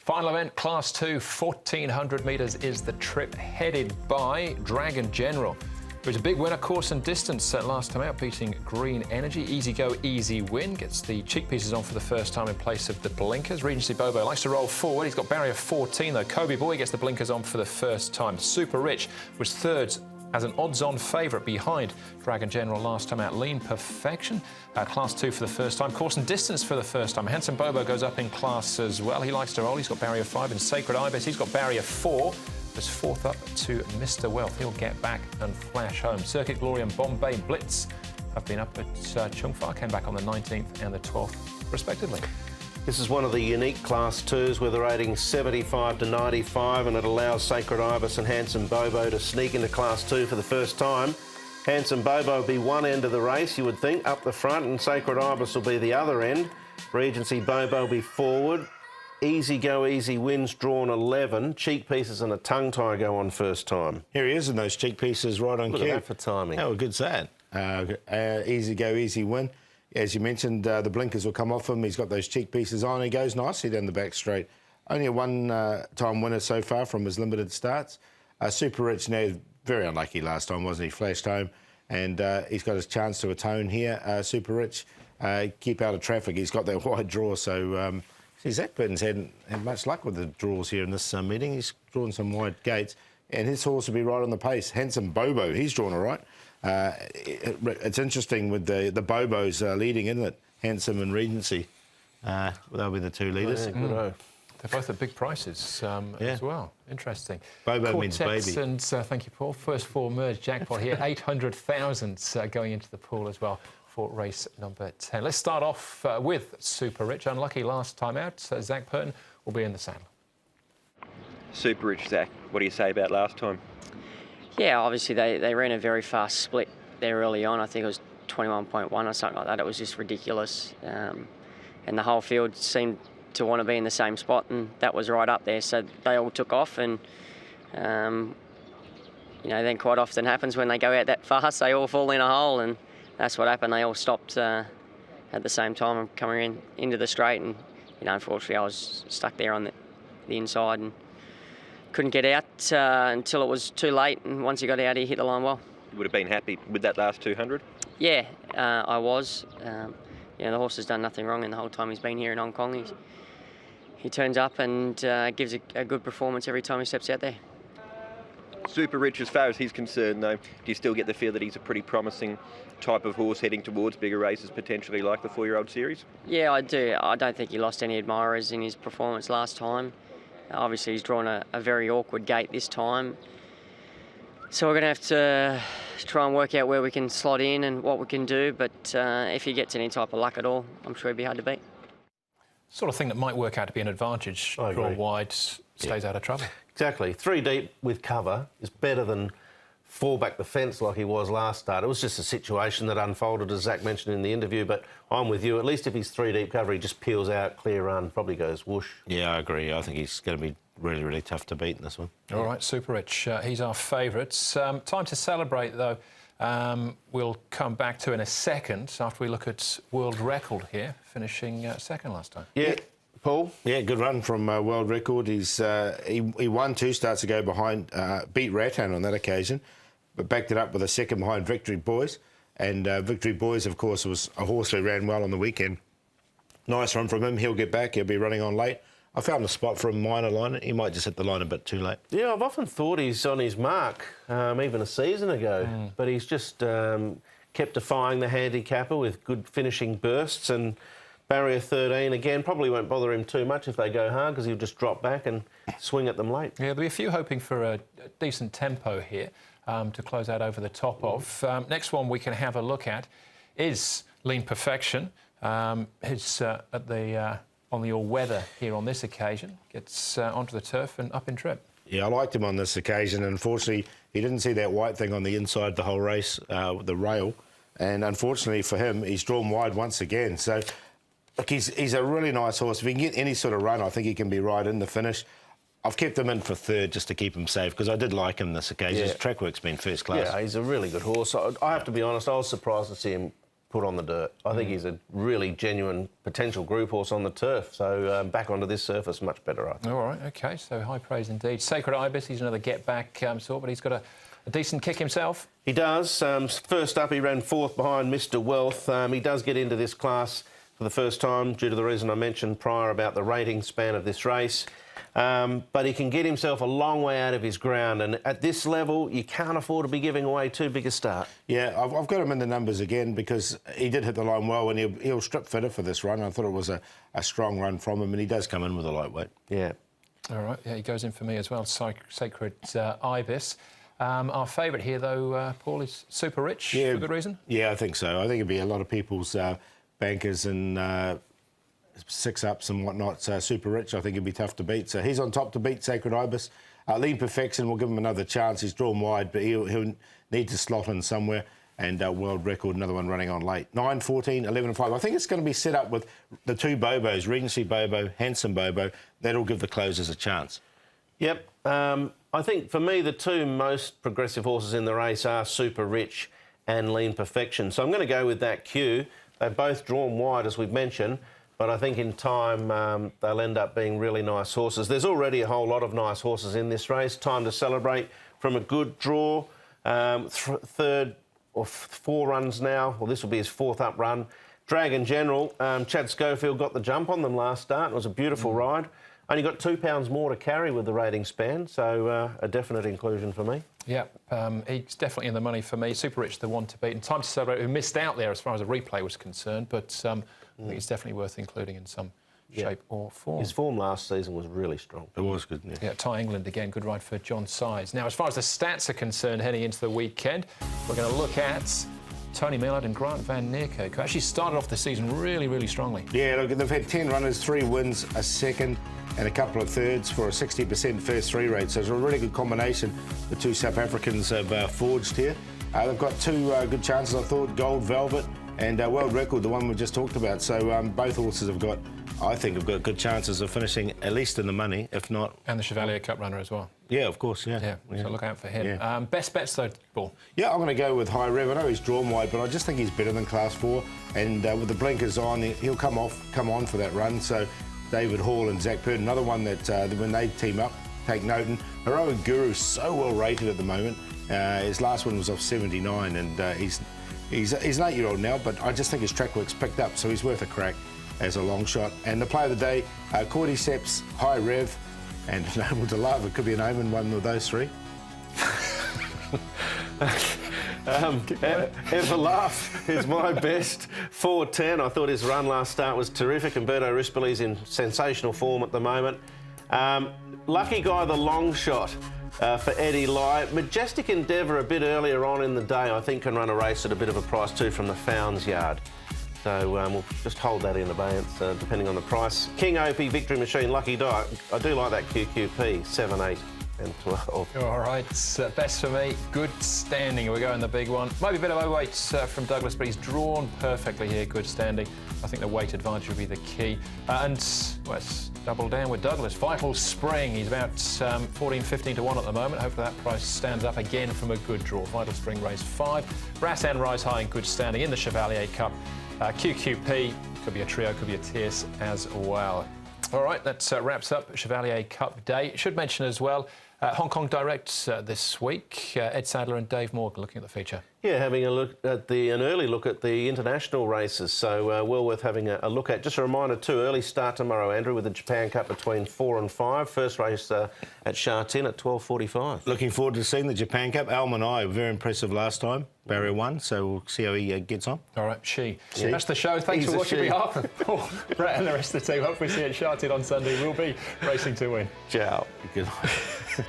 Final event, Class 2, 1,400 metres is the trip, headed by Dragon General, who's a big winner, course and distance last time out, beating Green Energy. Easy go, easy win. Gets the cheek pieces on for the first time in place of the blinkers. Regency Bobo likes to roll forward. He's got barrier 14, though. Kobe Boy gets the blinkers on for the first time. Super Rich was third as an odds-on favourite behind Dragon General last time out. Lean Perfection, Class 2 for the first time. Course and distance for the first time. Handsome Bobo goes up in class as well. He likes to roll. He's got barrier 5. And Sacred Ibis, he's got barrier 4. Was fourth up to Mr. Wealth. He'll get back and flash home. Circuit Glory and Bombay Blitz have been up at Chung Fa, came back on the 19th and the 12th, respectively. This is one of the unique Class 2s with a rating 75 to 95, and it allows Sacred Ibis and Handsome Bobo to sneak into Class 2 for the first time. Handsome Bobo will be one end of the race, you would think, up the front, and Sacred Ibis will be the other end. Regency Bobo will be forward. Easy go, easy wins, drawn 11. Cheek pieces and a tongue tie go on first time. Here he is in those cheek pieces right on cue. Look at that for timing. How good's that? Easy go, easy win. As you mentioned, the blinkers will come off him. He's got those cheek pieces on. He goes nicely down the back straight. Only a one-time winner so far from his limited starts. Super Rich now, very unlucky last time, wasn't he? Flashed home, and he's got his chance to atone here. Super Rich, keep out of traffic. He's got that wide draw, so... Zach Burton's hadn't had much luck with the draws here in this meeting. He's drawn some wide gates, and his horse will be right on the pace. Handsome Bobo, he's drawn all right. It's interesting with the Bobos leading, isn't it? Handsome and Regency. They'll be the two leaders. Yeah, good They're both at big prices as well. Interesting. Bobo means Cortex baby. And thank you, Paul. First four merge jackpot here. 800,000 going into the pool as well for race number 10. Let's start off with Super Rich. Unlucky last time out. Zach Burton will be in the saddle. Super Rich, Zach, what do you say about last time? Yeah, obviously they ran a very fast split there early on. I think it was 21.1 or something like that. It was just ridiculous. And the whole field seemed to want to be in the same spot, and that was right up there. So they all took off, and you know, then quite often happens when they go out that fast, they all fall in a hole, and that's what happened. They all stopped at the same time and coming into the straight, and you know, unfortunately I was stuck there on the inside and couldn't get out until it was too late, and once he got out he hit the line well. You would have been happy with that last 200? Yeah, I was. You know, the horse has done nothing wrong in the whole time he's been here in Hong Kong. He turns up and gives a good performance every time he steps out there. Super Rich, as far as he's concerned, though, do you still get the feel that he's a pretty promising type of horse heading towards bigger races, potentially like the 4-year-old series? Yeah, I do. I don't think he lost any admirers in his performance last time. Obviously, he's drawn a very awkward gate this time. So we're going to have to try and work out where we can slot in and what we can do. But if he gets any type of luck at all, I'm sure he'd be hard to beat. Sort of thing that might work out to be an advantage. Draw wide, stays out of trouble. Exactly. 3 deep with cover is better than 4 back the fence like he was last start. It was just a situation that unfolded, as Zach mentioned in the interview, but I'm with you. At least if he's 3 deep cover, he just peels out, clear run, probably goes whoosh. Yeah, I agree. I think he's going to be really, really tough to beat in this one. All right, Super Rich. He's our favourite. Time to celebrate, though. We'll come back to in a second after we look at world record here, finishing second last time. Yeah. Paul? Yeah, good run from world record. He won 2 starts ago behind, beat Rattan on that occasion, but backed it up with a second behind Victory Boys. And Victory Boys, of course, was a horse who ran well on the weekend. Nice run from him. He'll get back. He'll be running on late. I found a spot for a minor line. He might just hit the line a bit too late. Yeah, I've often thought he's on his mark, even a season ago. But he's just kept defying the handicapper with good finishing bursts, and barrier 13, again, probably won't bother him too much if they go hard, because he'll just drop back and swing at them late. Yeah, there'll be a few hoping for a decent tempo here to close out over the top of. Next one we can have a look at is Lean Perfection. He's on the all-weather here on this occasion. Gets onto the turf and up in trip. Yeah, I liked him on this occasion. Unfortunately, he didn't see that white thing on the inside the whole race, the rail. And unfortunately for him, he's drawn wide once again. So, look, he's a really nice horse. If he can get any sort of run, I think he can be right in the finish. I've kept him in for third just to keep him safe, because I did like him this occasion. His track work's been first class. Yeah, he's a really good horse. I have to be honest, I was surprised to see him put on the dirt. I think he's a really genuine potential group horse on the turf. So back onto this surface, much better, I think. All right, OK, so high praise indeed. Sacred Ibis, he's another get-back sort, but he's got a decent kick himself. He does. First up, he ran 4th behind Mr. Wealth. He does get into this class for the first time due to the reason I mentioned prior about the rating span of this race. But he can get himself a long way out of his ground, and at this level you can't afford to be giving away too big a start. Yeah, I've got him in the numbers again because he did hit the line well, and he'll strip fitter for this run. I thought it was a strong run from him, and he does come in with a lightweight. Yeah. All right, yeah, he goes in for me as well, Sacred Ibis. Our favourite here, though, Paul, is Super Rich, for good reason? Yeah, I think so. I think it'd be a lot of people's bankers and 6-ups and whatnot. Super Rich, I think he'd be tough to beat. So he's on top to beat Sacred Ibis. Lean Perfection will give him another chance. He's drawn wide, but he'll need to slot in somewhere. And World Record, another one running on late. 9, 14, 11 and 5. I think it's going to be set up with the 2 Bobos, Regency Bobo, Handsome Bobo. That'll give the closers a chance. Yep. I think for me the 2 most progressive horses in the race are Super Rich and Lean Perfection. So I'm going to go with that cue. They've both drawn wide, as we've mentioned, but I think in time they'll end up being really nice horses. There's already a whole lot of nice horses in this race. Time to celebrate from a good draw. 3rd or 4 runs now. Well, this will be his 4th up run. Dragon General, Chad Schofield got the jump on them last start. It was a beautiful ride. Only got 2 pounds more to carry with the rating span, so a definite inclusion for me. Yeah, he's definitely in the money for me. Super Rich, the one to beat. And Time to Celebrate, who missed out there as far as a replay was concerned, but I think it's definitely worth including in some shape or form. His form last season was really strong. It was good, yeah. Yeah, Ty England again, good ride for John Size. Now, as far as the stats are concerned, heading into the weekend, we're going to look at Tony Millard and Grant Van Nierkerk, who actually started off the season really, really strongly. Yeah, look, they've had 10 runners, 3 wins, a second and a couple of thirds for a 60% first 3 rate. So it's a really good combination the 2 South Africans have forged here. They've got 2 good chances, I thought, Gold Velvet and World Record, the one we just talked about. So both horses have got, I think, have got good chances of finishing at least in the money, if not. And the Chevalier Cup runner as well. Yeah, of course, yeah. So look out for him. Yeah. Best bets, though, Paul? Yeah, I'm going to go with High Rev. I know he's drawn wide, but I just think he's better than Class 4. And with the blinkers on, he'll come on for that run. So David Hall and Zach Purden, another one that when they team up, take note. And Heroic Guru's so well rated at the moment. His last one was off 79, and he's an 8-year-old now, but I just think his track work's picked up, so he's worth a crack as a long shot. And the play of the day, Cordyceps, High Rev, and Noble to Love. It could be an omen, one of those 3. Everlaugh is my best. 4-10. I thought his run last start was terrific. Umberto Rispoli's in sensational form at the moment. Lucky Guy, the long shot for Eddie Lai. Majestic Endeavour a bit earlier on in the day, I think, can run a race at a bit of a price too from the Founds Yard. So we'll just hold that in abeyance depending on the price. King Opie, Victory Machine, Lucky Die. I do like that QQP, 7, 8 and 12. All right, best for me, Good Standing. We're going the big one. Might be a bit of overweight from Douglas, but he's drawn perfectly here, Good Standing. I think the weight advantage will be the key. And let's double down with Douglas. Vital Spring, he's about 14, 15 to 1 at the moment. Hopefully that price stands up again from a good draw. Vital Spring race 5. Brass and Rise High and Good Standing in the Chevalier Cup. QQP, could be a trio, could be a tierce as well. All right, that wraps up Chevalier Cup Day. Should mention as well, Hong Kong Direct this week. Ed Sadler and Dave Morgan looking at the feature. Yeah, having a look at an early look at the international races, so well worth having a look at. Just a reminder too, early start tomorrow, Andrew, with the Japan Cup between 4 and 5. First race at Sha Tin at 12:45. Looking forward to seeing the Japan Cup. Almanai, very impressive last time, barrier 1, so we'll see how he gets on. All right, That's the show. Thanks for watching behalf of Paul, Brett and the rest of the team. Hopefully see you at Sha Tin on Sunday. We'll be racing to win. Ciao. Good night.